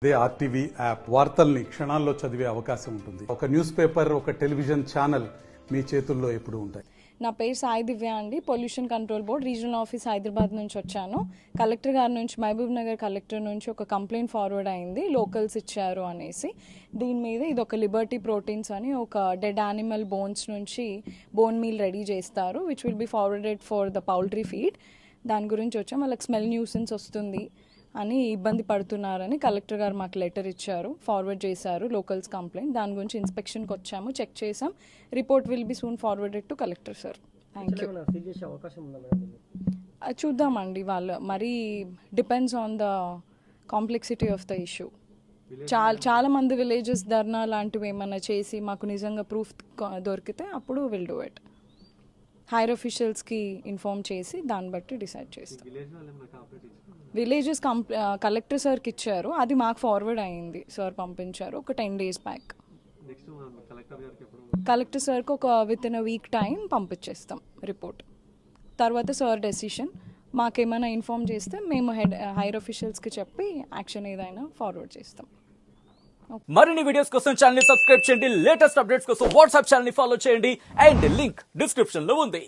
అదే RTV app వార్తల్ని క్షణాల్లో చదివే అవకాశం ఉంటుంది. ఒక న్యూస్ పేపర్, ఒక టెలివిజన్ ఛానల్ మీ చేతుల్లో ఎప్పుడూ ఉంటాయి. నా పేరు సాయి దివ్య అండి. Pollution control board regional office Hyderabad నుంచి వచ్చాను. కలెక్టర్ గారి నుంచి, మహబూబ్ నగర్ కలెక్టర్ నుంచి ఒక కంప్లైంట్ ఫార్వర్డ్ అయింది, లోకల్స్ ఇచ్చారు అనేసి. దీని మీద ఇది ఒక లిబర్టీ ప్రోటీన్స్ అని ఒక డెడ్ యానిమల్ బోన్స్ నుంచి బోన్ మీల్ రెడీ చేస్తారు, which will be forwarded for the poultry feed. దాని గురించి వచ్చాం. వాళ్ళకి స్మెల్ న్యూసెన్స్ వస్తుంది అని ఇబ్బంది పడుతున్నారని కలెక్టర్ గారు మాకు లెటర్ ఇచ్చారు, ఫార్వర్డ్ చేశారు లోకల్స్ కంప్లైంట్. దాని గురించి ఇన్స్పెక్షన్కి వచ్చాము, చెక్ చేసాం. Report will be soon forwarded to collector sir. Thank you. చూద్దామండి, వాళ్ళు మరీ depends on the complexity of the issue. చాలా మంది విలేజెస్ ధర్నా లాంటివి ఏమైనా చేసి మాకు నిజంగా ప్రూఫ్ దొరికితే అప్పుడు విల్ డూ ఇట్. హైర్ అఫీషియల్స్కి ఇన్ఫార్మ్ చేసి దాన్ని బట్టి డిసైడ్ చేస్తాం. విలేజెస్ కలెక్టర్ సార్కి ఇచ్చారు, అది మాకు ఫార్వర్డ్ అయింది, సార్ పంపించారు ఒక 10 days బ్యాక్. కలెక్టర్ సార్కి ఒక within a week time పంపించేస్తాం రిపోర్ట్. తర్వాత సార్ డెసిషన్. మాకేమైనా ఇన్ఫార్మ్ చేస్తే మేము హైర్ అఫీషియల్స్కి చెప్పి యాక్షన్ ఏదైనా ఫార్వర్డ్ చేస్తాం. మరిన్ని వీడియోస్ కోసం ఛానల్ ని సబ్స్క్రైబ్ చేయండి, లేటెస్ట్ అప్డేట్స్ కోసం వాట్సాప్ ఛానల్ ని ఫాలో చేయండి, అండ్ లింక్ డిస్క్రిప్షన్ లో ఉంది.